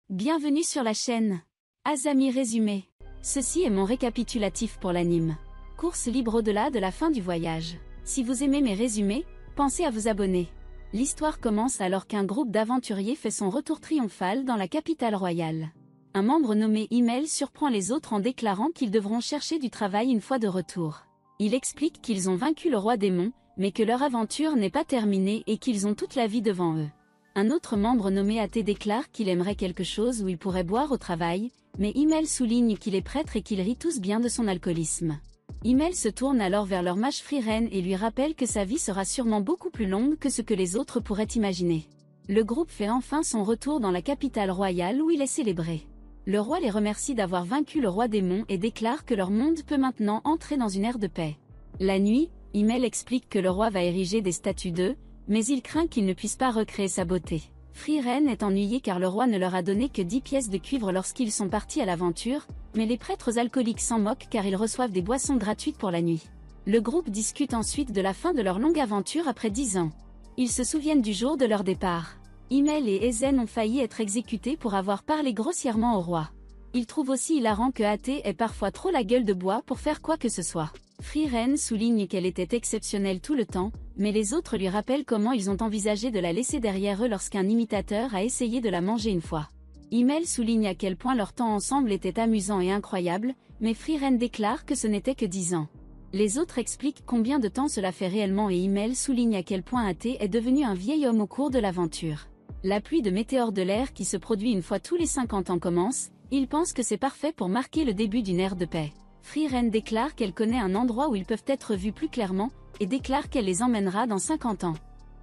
Bienvenue sur la chaîne Azami Résumé. Ceci est mon récapitulatif pour l'anime. Course libre au-delà de la fin du voyage. Si vous aimez mes résumés, pensez à vous abonner. L'histoire commence alors qu'un groupe d'aventuriers fait son retour triomphal dans la capitale royale. Un membre nommé Himmel surprend les autres en déclarant qu'ils devront chercher du travail une fois de retour. Il explique qu'ils ont vaincu le roi démon, mais que leur aventure n'est pas terminée et qu'ils ont toute la vie devant eux. Un autre membre nommé Athé déclare qu'il aimerait quelque chose où il pourrait boire au travail, mais Himmel souligne qu'il est prêtre et qu'ils rient tous bien de son alcoolisme. Himmel se tourne alors vers leur mage Frieren et lui rappelle que sa vie sera sûrement beaucoup plus longue que ce que les autres pourraient imaginer. Le groupe fait enfin son retour dans la capitale royale où il est célébré. Le roi les remercie d'avoir vaincu le roi démon et déclare que leur monde peut maintenant entrer dans une ère de paix. La nuit, Himmel explique que le roi va ériger des statues d'eux, mais il craint qu'il ne puisse pas recréer sa beauté. Frieren est ennuyé car le roi ne leur a donné que 10 pièces de cuivre lorsqu'ils sont partis à l'aventure, mais les prêtres alcooliques s'en moquent car ils reçoivent des boissons gratuites pour la nuit. Le groupe discute ensuite de la fin de leur longue aventure après 10 ans. Ils se souviennent du jour de leur départ. Himmel et Ezen ont failli être exécutés pour avoir parlé grossièrement au roi. Ils trouvent aussi hilarant que Athé ait parfois trop la gueule de bois pour faire quoi que ce soit. Frieren souligne qu'elle était exceptionnelle tout le temps, mais les autres lui rappellent comment ils ont envisagé de la laisser derrière eux lorsqu'un imitateur a essayé de la manger une fois. Himmel souligne à quel point leur temps ensemble était amusant et incroyable, mais Frieren déclare que ce n'était que 10 ans. Les autres expliquent combien de temps cela fait réellement et Himmel souligne à quel point Athé est devenu un vieil homme au cours de l'aventure. La pluie de météores de l'air qui se produit une fois tous les 50 ans commence, ils pensent que c'est parfait pour marquer le début d'une ère de paix. Frieren déclare qu'elle connaît un endroit où ils peuvent être vus plus clairement, et déclare qu'elle les emmènera dans 50 ans.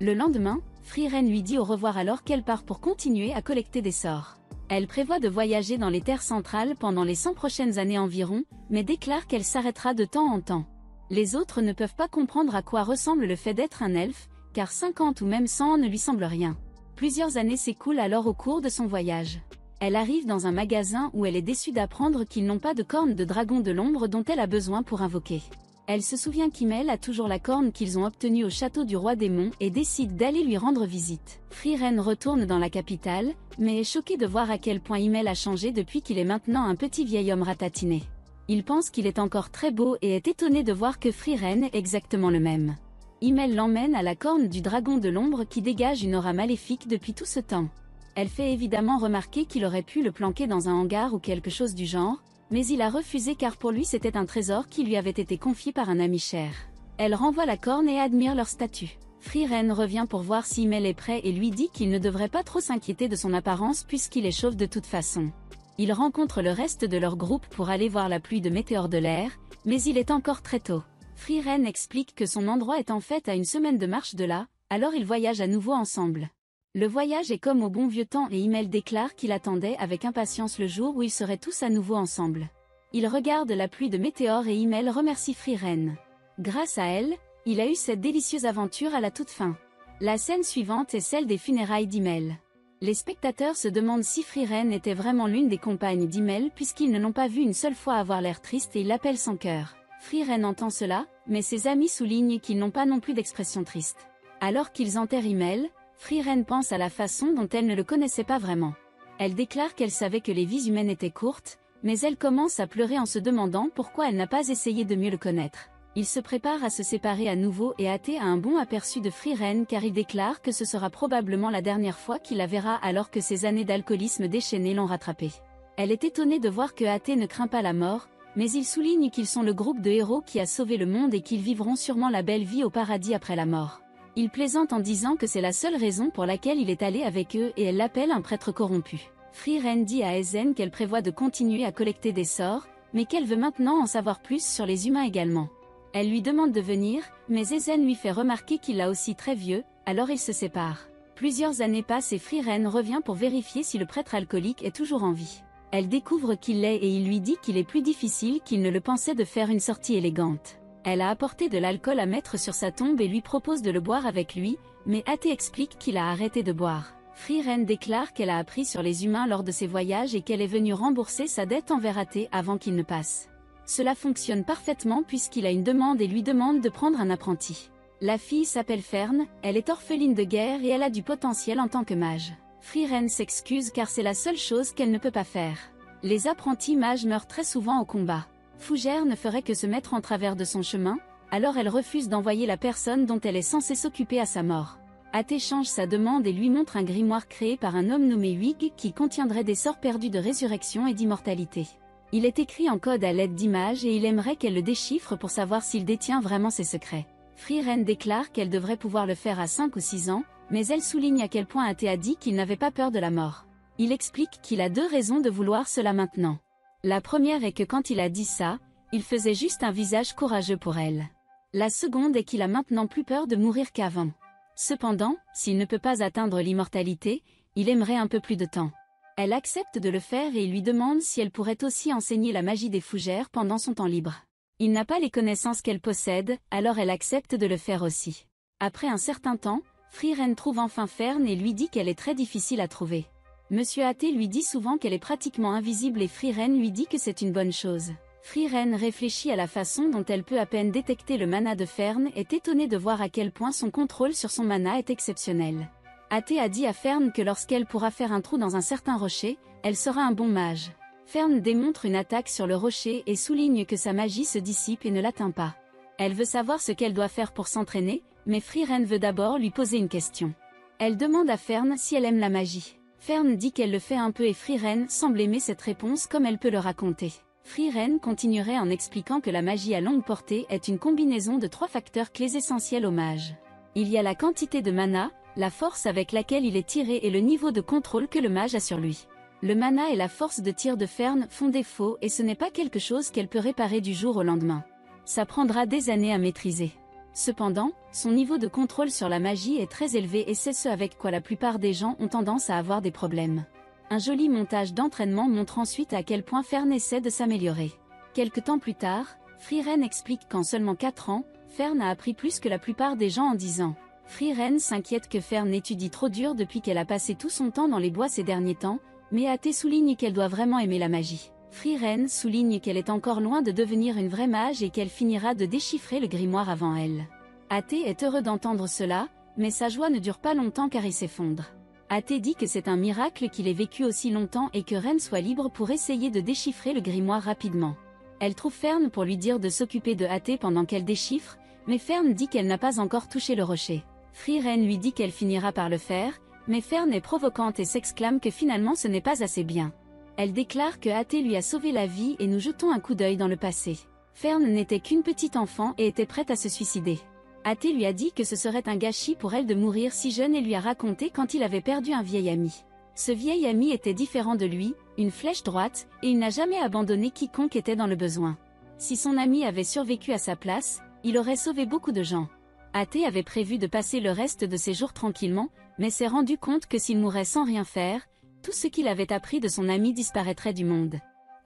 Le lendemain, Frieren lui dit au revoir alors qu'elle part pour continuer à collecter des sorts. Elle prévoit de voyager dans les terres centrales pendant les 100 prochaines années environ, mais déclare qu'elle s'arrêtera de temps en temps. Les autres ne peuvent pas comprendre à quoi ressemble le fait d'être un elfe, car 50 ou même 100 ans ne lui semble rien. Plusieurs années s'écoulent alors au cours de son voyage. Elle arrive dans un magasin où elle est déçue d'apprendre qu'ils n'ont pas de corne de dragon de l'ombre dont elle a besoin pour invoquer. Elle se souvient qu'Himmel a toujours la corne qu'ils ont obtenue au château du roi démon et décide d'aller lui rendre visite. Frieren retourne dans la capitale, mais est choqué de voir à quel point Himmel a changé depuis qu'il est maintenant un petit vieil homme ratatiné. Il pense qu'il est encore très beau et est étonné de voir que Frieren est exactement le même. Himmel l'emmène à la corne du dragon de l'ombre qui dégage une aura maléfique depuis tout ce temps. Elle fait évidemment remarquer qu'il aurait pu le planquer dans un hangar ou quelque chose du genre, mais il a refusé car pour lui c'était un trésor qui lui avait été confié par un ami cher. Elle renvoie la corne et admire leur statut. Frieren revient pour voir si Himmel est prêt et lui dit qu'il ne devrait pas trop s'inquiéter de son apparence puisqu'il est chauve de toute façon. Il rencontre le reste de leur groupe pour aller voir la pluie de météores de l'air, mais il est encore très tôt. Frieren explique que son endroit est en fait à une semaine de marche de là, alors ils voyagent à nouveau ensemble. Le voyage est comme au bon vieux temps et Himmel déclare qu'il attendait avec impatience le jour où ils seraient tous à nouveau ensemble. Il regarde la pluie de météores et Himmel remercie Frieren. Grâce à elle, il a eu cette délicieuse aventure à la toute fin. La scène suivante est celle des funérailles d'Himmel. Les spectateurs se demandent si Frieren était vraiment l'une des compagnes d'Himmel puisqu'ils ne l'ont pas vu une seule fois avoir l'air triste et il l'appelle sans cœur. Frieren entend cela, mais ses amis soulignent qu'ils n'ont pas non plus d'expression triste. Alors qu'ils enterrent Himmel, Frieren pense à la façon dont elle ne le connaissait pas vraiment. Elle déclare qu'elle savait que les vies humaines étaient courtes, mais elle commence à pleurer en se demandant pourquoi elle n'a pas essayé de mieux le connaître. Ils se préparent à se séparer à nouveau et Athé a un bon aperçu de Frieren car il déclare que ce sera probablement la dernière fois qu'il la verra alors que ses années d'alcoolisme déchaîné l'ont rattrapé. Elle est étonnée de voir que Athé ne craint pas la mort, mais il souligne qu'ils sont le groupe de héros qui a sauvé le monde et qu'ils vivront sûrement la belle vie au paradis après la mort. Il plaisante en disant que c'est la seule raison pour laquelle il est allé avec eux et elle l'appelle un prêtre corrompu. Frieren dit à Ezen qu'elle prévoit de continuer à collecter des sorts, mais qu'elle veut maintenant en savoir plus sur les humains également. Elle lui demande de venir, mais Ezen lui fait remarquer qu'il l'a aussi très vieux, alors ils se séparent. Plusieurs années passent et Frieren revient pour vérifier si le prêtre alcoolique est toujours en vie. Elle découvre qu'il l'est et il lui dit qu'il est plus difficile qu'il ne le pensait de faire une sortie élégante. Elle a apporté de l'alcool à mettre sur sa tombe et lui propose de le boire avec lui, mais Athé explique qu'il a arrêté de boire. Frieren déclare qu'elle a appris sur les humains lors de ses voyages et qu'elle est venue rembourser sa dette envers Athé avant qu'il ne passe. Cela fonctionne parfaitement puisqu'il a une demande et lui demande de prendre un apprenti. La fille s'appelle Fern, elle est orpheline de guerre et elle a du potentiel en tant que mage. Frieren s'excuse car c'est la seule chose qu'elle ne peut pas faire. Les apprentis mages meurent très souvent au combat. Fougère ne ferait que se mettre en travers de son chemin, alors elle refuse d'envoyer la personne dont elle est censée s'occuper à sa mort. Athée change sa demande et lui montre un grimoire créé par un homme nommé Huig qui contiendrait des sorts perdus de résurrection et d'immortalité. Il est écrit en code à l'aide d'images et il aimerait qu'elle le déchiffre pour savoir s'il détient vraiment ses secrets. Frieren déclare qu'elle devrait pouvoir le faire à 5 ou 6 ans, mais elle souligne à quel point Athée a dit qu'il n'avait pas peur de la mort. Il explique qu'il a 2 raisons de vouloir cela maintenant. La première est que quand il a dit ça, il faisait juste un visage courageux pour elle. La seconde est qu'il a maintenant plus peur de mourir qu'avant. Cependant, s'il ne peut pas atteindre l'immortalité, il aimerait un peu plus de temps. Elle accepte de le faire et il lui demande si elle pourrait aussi enseigner la magie des fougères pendant son temps libre. Il n'a pas les connaissances qu'elle possède, alors elle accepte de le faire aussi. Après un certain temps, Frieren trouve enfin Fern et lui dit qu'elle est très difficile à trouver. Monsieur Athée lui dit souvent qu'elle est pratiquement invisible et Frieren lui dit que c'est une bonne chose. Frieren réfléchit à la façon dont elle peut à peine détecter le mana de Fern et est étonnée de voir à quel point son contrôle sur son mana est exceptionnel. Athée a dit à Fern que lorsqu'elle pourra faire un trou dans un certain rocher, elle sera un bon mage. Fern démontre une attaque sur le rocher et souligne que sa magie se dissipe et ne l'atteint pas. Elle veut savoir ce qu'elle doit faire pour s'entraîner, mais Frieren veut d'abord lui poser une question. Elle demande à Fern si elle aime la magie. Fern dit qu'elle le fait un peu et Frieren semble aimer cette réponse comme elle peut le raconter. Frieren continuerait en expliquant que la magie à longue portée est une combinaison de 3 facteurs clés essentiels au mage. Il y a la quantité de mana, la force avec laquelle il est tiré et le niveau de contrôle que le mage a sur lui. Le mana et la force de tir de Fern font défaut et ce n'est pas quelque chose qu'elle peut réparer du jour au lendemain. Ça prendra des années à maîtriser. Cependant, son niveau de contrôle sur la magie est très élevé et c'est ce avec quoi la plupart des gens ont tendance à avoir des problèmes. Un joli montage d'entraînement montre ensuite à quel point Fern essaie de s'améliorer. Quelque temps plus tard, Frieren explique qu'en seulement 4 ans, Fern a appris plus que la plupart des gens en 10 ans. Frieren s'inquiète que Fern étudie trop dur depuis qu'elle a passé tout son temps dans les bois ces derniers temps, mais Athée souligne qu'elle doit vraiment aimer la magie. Frieren souligne qu'elle est encore loin de devenir une vraie mage et qu'elle finira de déchiffrer le grimoire avant elle. Athée est heureux d'entendre cela, mais sa joie ne dure pas longtemps car il s'effondre. Athée dit que c'est un miracle qu'il ait vécu aussi longtemps et que Ren soit libre pour essayer de déchiffrer le grimoire rapidement. Elle trouve Fern pour lui dire de s'occuper de Athée pendant qu'elle déchiffre, mais Fern dit qu'elle n'a pas encore touché le rocher. Frieren lui dit qu'elle finira par le faire, mais Fern est provocante et s'exclame que finalement ce n'est pas assez bien. Elle déclare que Athée lui a sauvé la vie et nous jetons un coup d'œil dans le passé. Fern n'était qu'une petite enfant et était prête à se suicider. Athée lui a dit que ce serait un gâchis pour elle de mourir si jeune et lui a raconté quand il avait perdu un vieil ami. Ce vieil ami était différent de lui, une flèche droite, et il n'a jamais abandonné quiconque était dans le besoin. Si son ami avait survécu à sa place, il aurait sauvé beaucoup de gens. Athée avait prévu de passer le reste de ses jours tranquillement, mais s'est rendu compte que s'il mourait sans rien faire, tout ce qu'il avait appris de son ami disparaîtrait du monde.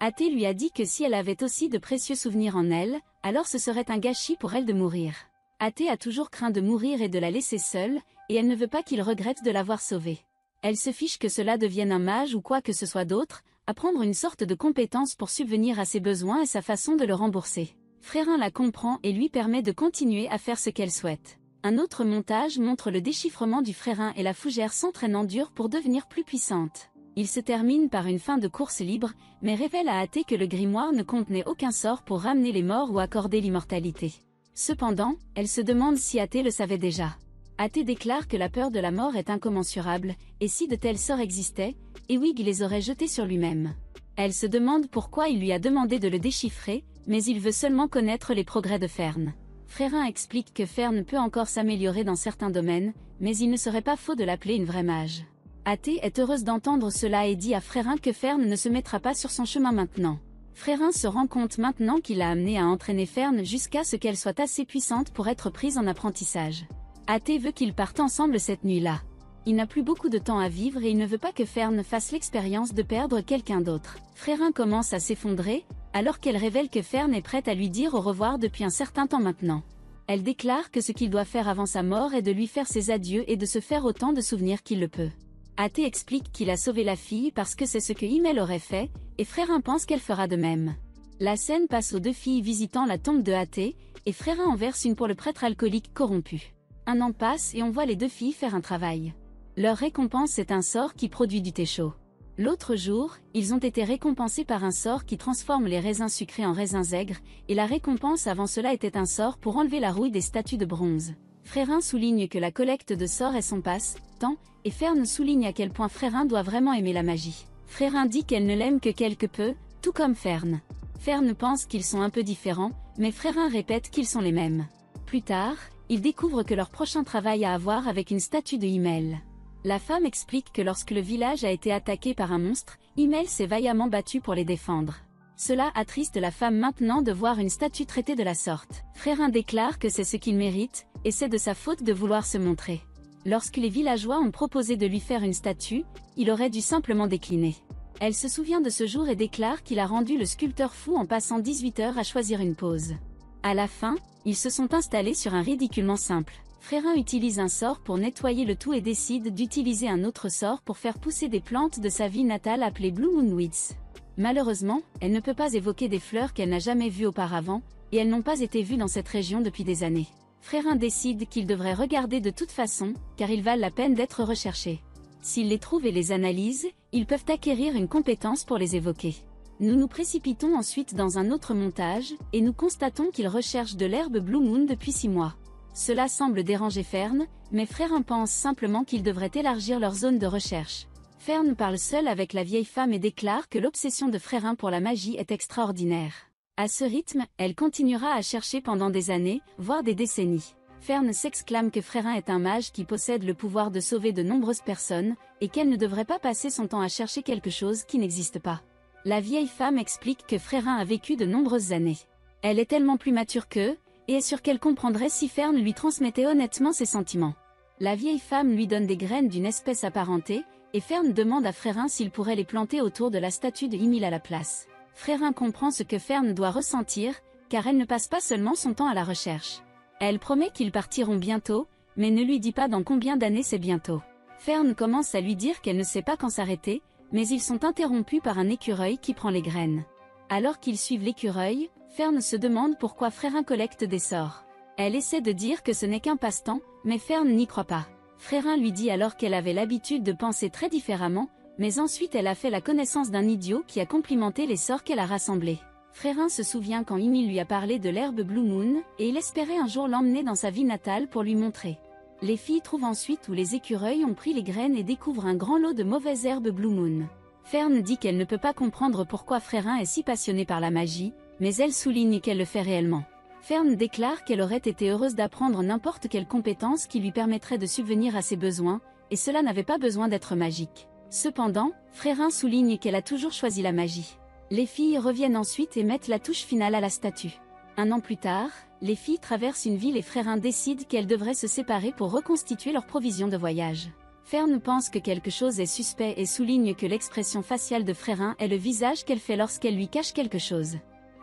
Athée lui a dit que si elle avait aussi de précieux souvenirs en elle, alors ce serait un gâchis pour elle de mourir. Athée a toujours craint de mourir et de la laisser seule, et elle ne veut pas qu'il regrette de l'avoir sauvée. Elle se fiche que cela devienne un mage ou quoi que ce soit d'autre, apprendre une sorte de compétence pour subvenir à ses besoins et sa façon de le rembourser. Frieren la comprend et lui permet de continuer à faire ce qu'elle souhaite. Un autre montage montre le déchiffrement du Frieren et la fougère s'entraînant dur pour devenir plus puissante. Il se termine par une fin de course libre, mais révèle à Athée que le grimoire ne contenait aucun sort pour ramener les morts ou accorder l'immortalité. Cependant, elle se demande si Athée le savait déjà. Athée déclare que la peur de la mort est incommensurable, et si de tels sorts existaient, Huig les aurait jetés sur lui-même. Elle se demande pourquoi il lui a demandé de le déchiffrer, mais il veut seulement connaître les progrès de Fern. Frieren explique que Fern peut encore s'améliorer dans certains domaines, mais il ne serait pas faux de l'appeler une vraie mage. Athée est heureuse d'entendre cela et dit à Frieren que Fern ne se mettra pas sur son chemin maintenant. Frieren se rend compte maintenant qu'il l'a amené à entraîner Fern jusqu'à ce qu'elle soit assez puissante pour être prise en apprentissage. Athée veut qu'ils partent ensemble cette nuit-là. Il n'a plus beaucoup de temps à vivre et il ne veut pas que Fern fasse l'expérience de perdre quelqu'un d'autre. Frieren commence à s'effondrer, alors qu'elle révèle que Fern est prête à lui dire au revoir depuis un certain temps maintenant. Elle déclare que ce qu'il doit faire avant sa mort est de lui faire ses adieux et de se faire autant de souvenirs qu'il le peut. Athée explique qu'il a sauvé la fille parce que c'est ce que Himmel aurait fait, et Frieren pense qu'elle fera de même. La scène passe aux 2 filles visitant la tombe de Athée, et Frieren en verse une pour le prêtre alcoolique corrompu. Un an passe et on voit les 2 filles faire un travail. Leur récompense est un sort qui produit du thé chaud. L'autre jour, ils ont été récompensés par un sort qui transforme les raisins sucrés en raisins aigres, et la récompense avant cela était un sort pour enlever la rouille des statues de bronze. Frérin souligne que la collecte de sorts est son passe-temps, et Fern souligne à quel point Frérin doit vraiment aimer la magie. Frérin dit qu'elle ne l'aime que quelque peu, tout comme Fern. Fern pense qu'ils sont un peu différents, mais Frérin répète qu'ils sont les mêmes. Plus tard, ils découvrent que leur prochain travail a à voir avec une statue de Himmel. La femme explique que lorsque le village a été attaqué par un monstre, Himmel s'est vaillamment battu pour les défendre. Cela attriste la femme maintenant de voir une statue traitée de la sorte. Frérin déclare que c'est ce qu'il mérite, et c'est de sa faute de vouloir se montrer. Lorsque les villageois ont proposé de lui faire une statue, il aurait dû simplement décliner. Elle se souvient de ce jour et déclare qu'il a rendu le sculpteur fou en passant 18 heures à choisir une pose. À la fin, ils se sont installés sur un ridiculement simple. Frérin utilise un sort pour nettoyer le tout et décide d'utiliser un autre sort pour faire pousser des plantes de sa ville natale appelées Blue Moon Weeds. Malheureusement, elle ne peut pas évoquer des fleurs qu'elle n'a jamais vues auparavant, et elles n'ont pas été vues dans cette région depuis des années. Frérin décide qu'il devrait regarder de toute façon, car ils valent la peine d'être recherchés. S'il les trouve et les analyse, ils peuvent acquérir une compétence pour les évoquer. Nous nous précipitons ensuite dans un autre montage, et nous constatons qu'ils recherchent de l'herbe Blue Moon depuis 6 mois. Cela semble déranger Fern, mais Frérin pense simplement qu'ils devraient élargir leur zone de recherche. Fern parle seul avec la vieille femme et déclare que l'obsession de Frérin pour la magie est extraordinaire. À ce rythme, elle continuera à chercher pendant des années, voire des décennies. Fern s'exclame que Frérin est un mage qui possède le pouvoir de sauver de nombreuses personnes, et qu'elle ne devrait pas passer son temps à chercher quelque chose qui n'existe pas. La vieille femme explique que Frérin a vécu de nombreuses années. Elle est tellement plus mature qu'eux, et est sûre qu'elle comprendrait si Fern lui transmettait honnêtement ses sentiments. La vieille femme lui donne des graines d'une espèce apparentée, et Fern demande à Frérin s'il pourrait les planter autour de la statue de Himmel à la place. Frérin comprend ce que Fern doit ressentir, car elle ne passe pas seulement son temps à la recherche. Elle promet qu'ils partiront bientôt, mais ne lui dit pas dans combien d'années c'est bientôt. Fern commence à lui dire qu'elle ne sait pas quand s'arrêter, mais ils sont interrompus par un écureuil qui prend les graines. Alors qu'ils suivent l'écureuil, Fern se demande pourquoi Frérin collecte des sorts. Elle essaie de dire que ce n'est qu'un passe-temps, mais Fern n'y croit pas. Frérin lui dit alors qu'elle avait l'habitude de penser très différemment, mais ensuite elle a fait la connaissance d'un idiot qui a complimenté les sorts qu'elle a rassemblés. Frérin se souvient quand Himmel lui a parlé de l'herbe Blue Moon, et il espérait un jour l'emmener dans sa ville natale pour lui montrer. Les filles trouvent ensuite où les écureuils ont pris les graines et découvrent un grand lot de mauvaises herbes Blue Moon. Fern dit qu'elle ne peut pas comprendre pourquoi Frérin est si passionné par la magie, mais elle souligne qu'elle le fait réellement. Fern déclare qu'elle aurait été heureuse d'apprendre n'importe quelle compétence qui lui permettrait de subvenir à ses besoins, et cela n'avait pas besoin d'être magique. Cependant, Frérin souligne qu'elle a toujours choisi la magie. Les filles reviennent ensuite et mettent la touche finale à la statue. Un an plus tard, les filles traversent une ville et Frérin décide qu'elles devraient se séparer pour reconstituer leurs provisions de voyage. Fern pense que quelque chose est suspect et souligne que l'expression faciale de Frérin est le visage qu'elle fait lorsqu'elle lui cache quelque chose.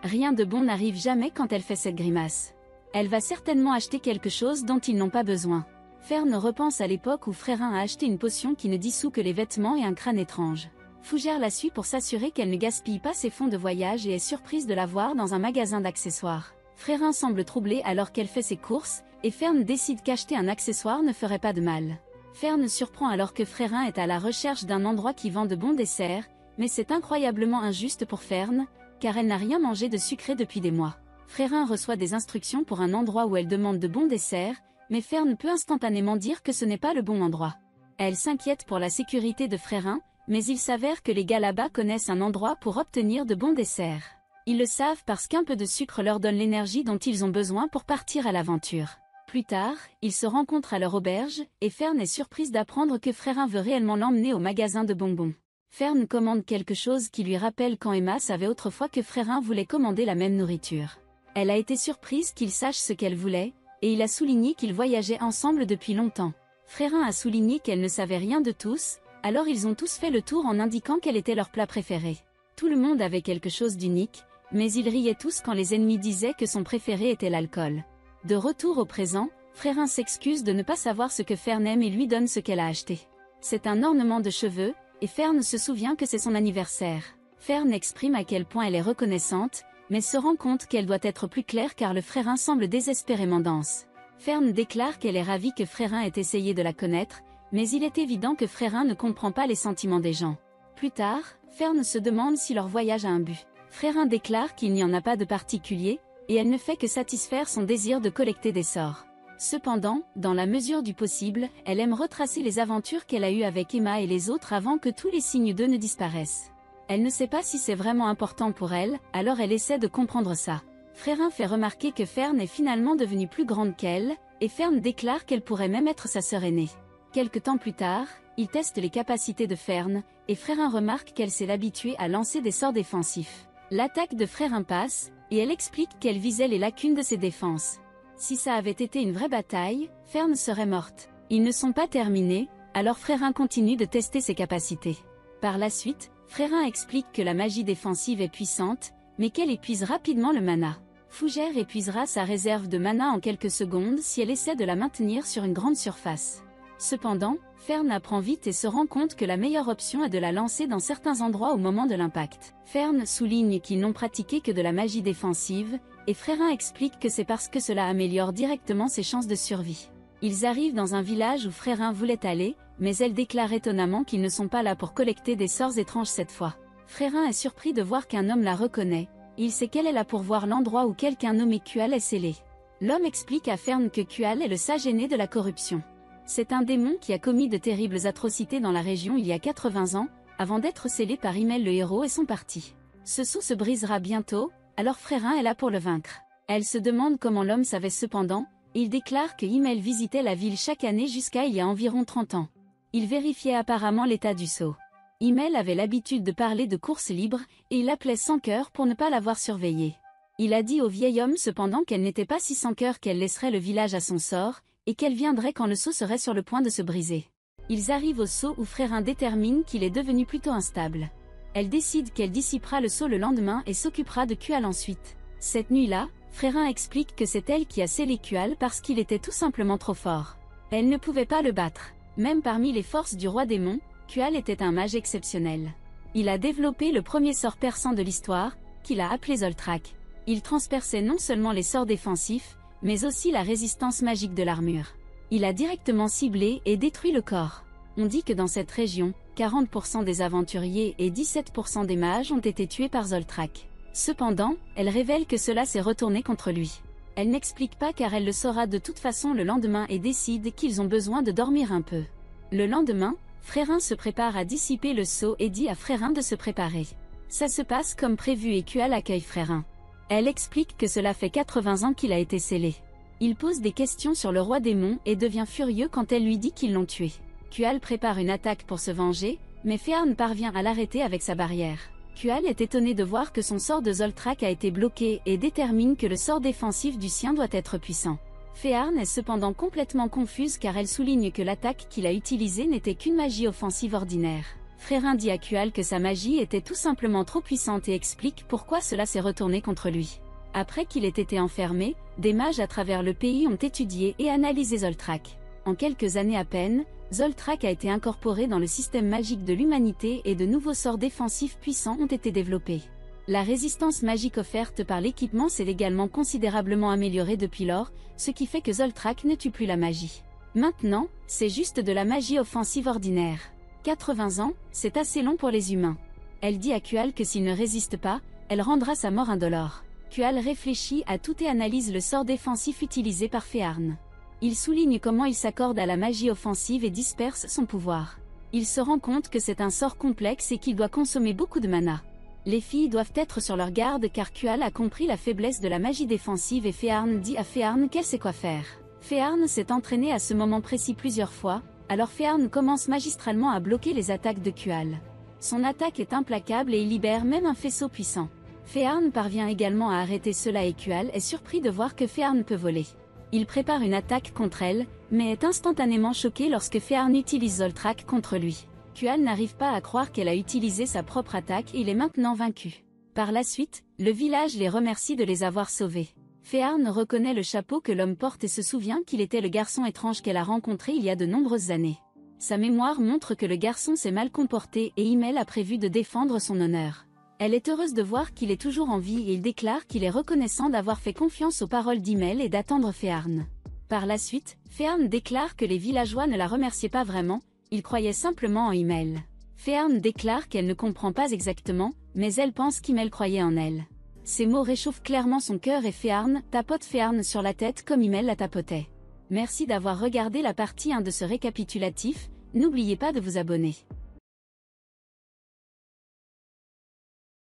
Rien de bon n'arrive jamais quand elle fait cette grimace. Elle va certainement acheter quelque chose dont ils n'ont pas besoin. Fern repense à l'époque où Frérin a acheté une potion qui ne dissout que les vêtements et un crâne étrange. Fougère la suit pour s'assurer qu'elle ne gaspille pas ses fonds de voyage et est surprise de la voir dans un magasin d'accessoires. Frérin semble troublé alors qu'elle fait ses courses, et Fern décide qu'acheter un accessoire ne ferait pas de mal. Fern surprend alors que Frérin est à la recherche d'un endroit qui vend de bons desserts, mais c'est incroyablement injuste pour Fern, car elle n'a rien mangé de sucré depuis des mois. Frérin reçoit des instructions pour un endroit où elle demande de bons desserts, mais Fern peut instantanément dire que ce n'est pas le bon endroit. Elle s'inquiète pour la sécurité de Frérin, mais il s'avère que les gars là-bas connaissent un endroit pour obtenir de bons desserts. Ils le savent parce qu'un peu de sucre leur donne l'énergie dont ils ont besoin pour partir à l'aventure. Plus tard, ils se rencontrent à leur auberge, et Fern est surprise d'apprendre que Frérin veut réellement l'emmener au magasin de bonbons. Fern commande quelque chose qui lui rappelle quand Emma savait autrefois que Frérin voulait commander la même nourriture. Elle a été surprise qu'il sache ce qu'elle voulait, et il a souligné qu'ils voyageaient ensemble depuis longtemps. Frérin a souligné qu'elle ne savait rien de tous, alors ils ont tous fait le tour en indiquant quel était leur plat préféré. Tout le monde avait quelque chose d'unique, mais ils riaient tous quand les ennemis disaient que son préféré était l'alcool. De retour au présent, Frérin s'excuse de ne pas savoir ce que Fern aime et lui donne ce qu'elle a acheté. C'est un ornement de cheveux, et Fern se souvient que c'est son anniversaire. Fern exprime à quel point elle est reconnaissante, mais se rend compte qu'elle doit être plus claire car le Frérin semble désespérément dense. Fern déclare qu'elle est ravie que Frérin ait essayé de la connaître, Mais il est évident que Frérin ne comprend pas les sentiments des gens. Plus tard, Fern se demande si leur voyage a un but. Frérin déclare qu'il n'y en a pas de particulier, et elle ne fait que satisfaire son désir de collecter des sorts. Cependant, dans la mesure du possible, elle aime retracer les aventures qu'elle a eues avec Emma et les autres avant que tous les signes d'eux ne disparaissent. Elle ne sait pas si c'est vraiment important pour elle, alors elle essaie de comprendre ça. Frérin fait remarquer que Fern est finalement devenue plus grande qu'elle, et Fern déclare qu'elle pourrait même être sa sœur aînée. Quelque temps plus tard, il teste les capacités de Fern, et Frérin remarque qu'elle s'est habituée à lancer des sorts défensifs. L'attaque de Frérin passe, et elle explique qu'elle visait les lacunes de ses défenses. Si ça avait été une vraie bataille, Fern serait morte. Ils ne sont pas terminés, alors Frérin continue de tester ses capacités. Par la suite, Frérin explique que la magie défensive est puissante, mais qu'elle épuise rapidement le mana. Fougère épuisera sa réserve de mana en quelques secondes si elle essaie de la maintenir sur une grande surface. Cependant, Fern apprend vite et se rend compte que la meilleure option est de la lancer dans certains endroits au moment de l'impact. Fern souligne qu'ils n'ont pratiqué que de la magie défensive, et Frérin explique que c'est parce que cela améliore directement ses chances de survie. Ils arrivent dans un village où Frérin voulait aller, mais elle déclare étonnamment qu'ils ne sont pas là pour collecter des sorts étranges cette fois. Frérin est surpris de voir qu'un homme la reconnaît. Il sait qu'elle est là pour voir l'endroit où quelqu'un nommé Kual est scellé. L'homme explique à Fern que Kual est le sage aîné de la corruption. C'est un démon qui a commis de terribles atrocités dans la région il y a 80 ans, avant d'être scellé par Himmel le héros et son parti. Ce sceau se brisera bientôt, alors Frérin est là pour le vaincre. Elle se demande comment l'homme savait cependant, et il déclare que Himmel visitait la ville chaque année jusqu'à il y a environ 30 ans. Il vérifiait apparemment l'état du sceau. Himmel avait l'habitude de parler de course libre, et il appelait sans cœur pour ne pas l'avoir surveillée. Il a dit au vieil homme cependant qu'elle n'était pas si sans cœur qu'elle laisserait le village à son sort, et qu'elle viendrait quand le sceau serait sur le point de se briser. Ils arrivent au sceau où Frérin détermine qu'il est devenu plutôt instable. Elle décide qu'elle dissipera le sceau le lendemain et s'occupera de Kual ensuite. Cette nuit-là, Frérin explique que c'est elle qui a scellé Kual parce qu'il était tout simplement trop fort. Elle ne pouvait pas le battre. Même parmi les forces du roi démon, Kual était un mage exceptionnel. Il a développé le premier sort perçant de l'histoire, qu'il a appelé Zoltrak. Il transperçait non seulement les sorts défensifs, mais aussi la résistance magique de l'armure. Il a directement ciblé et détruit le corps. On dit que dans cette région, 40% des aventuriers et 17% des mages ont été tués par Zoltrak. Cependant, elle révèle que cela s'est retourné contre lui. Elle n'explique pas car elle le saura de toute façon le lendemain et décide qu'ils ont besoin de dormir un peu. Le lendemain, Frérin se prépare à dissiper le sceau et dit à Frérin de se préparer. Ça se passe comme prévu et Kual accueille Frérin. Elle explique que cela fait 80 ans qu'il a été scellé. Il pose des questions sur le roi démon et devient furieux quand elle lui dit qu'ils l'ont tué. Kual prépare une attaque pour se venger, mais Fern parvient à l'arrêter avec sa barrière. Kual est étonné de voir que son sort de Zoltrak a été bloqué et détermine que le sort défensif du sien doit être puissant. Fern est cependant complètement confuse car elle souligne que l'attaque qu'il a utilisée n'était qu'une magie offensive ordinaire. Frérin dit à Kual que sa magie était tout simplement trop puissante et explique pourquoi cela s'est retourné contre lui. Après qu'il ait été enfermé, des mages à travers le pays ont étudié et analysé Zoltrak. En quelques années à peine, Zoltrak a été incorporé dans le système magique de l'humanité et de nouveaux sorts défensifs puissants ont été développés. La résistance magique offerte par l'équipement s'est également considérablement améliorée depuis lors, ce qui fait que Zoltrak ne tue plus la magie. Maintenant, c'est juste de la magie offensive ordinaire. 80 ans, c'est assez long pour les humains. Elle dit à Kual que s'il ne résiste pas, elle rendra sa mort indolore. Kual réfléchit à tout et analyse le sort défensif utilisé par Fern. Il souligne comment il s'accorde à la magie offensive et disperse son pouvoir. Il se rend compte que c'est un sort complexe et qu'il doit consommer beaucoup de mana. Les filles doivent être sur leur garde car Kual a compris la faiblesse de la magie défensive et Fern dit à Fern qu'elle sait quoi faire. Fern s'est entraînée à ce moment précis plusieurs fois, alors Fern commence magistralement à bloquer les attaques de Kual. Son attaque est implacable et il libère même un faisceau puissant. Fern parvient également à arrêter cela et Kual est surpris de voir que Fern peut voler. Il prépare une attaque contre elle, mais est instantanément choqué lorsque Fern utilise Zoltrak contre lui. Kual n'arrive pas à croire qu'elle a utilisé sa propre attaque et il est maintenant vaincu. Par la suite, le village les remercie de les avoir sauvés. Fern reconnaît le chapeau que l'homme porte et se souvient qu'il était le garçon étrange qu'elle a rencontré il y a de nombreuses années. Sa mémoire montre que le garçon s'est mal comporté et Himmel a prévu de défendre son honneur. Elle est heureuse de voir qu'il est toujours en vie et il déclare qu'il est reconnaissant d'avoir fait confiance aux paroles d'Himmel et d'attendre Fern. Par la suite, Fern déclare que les villageois ne la remerciaient pas vraiment, ils croyaient simplement en Himmel. Fern déclare qu'elle ne comprend pas exactement, mais elle pense qu'Himmel croyait en elle. Ces mots réchauffent clairement son cœur et Fern tapote Fern sur la tête comme Himmel la tapotait. Merci d'avoir regardé la partie 1 de ce récapitulatif, n'oubliez pas de vous abonner.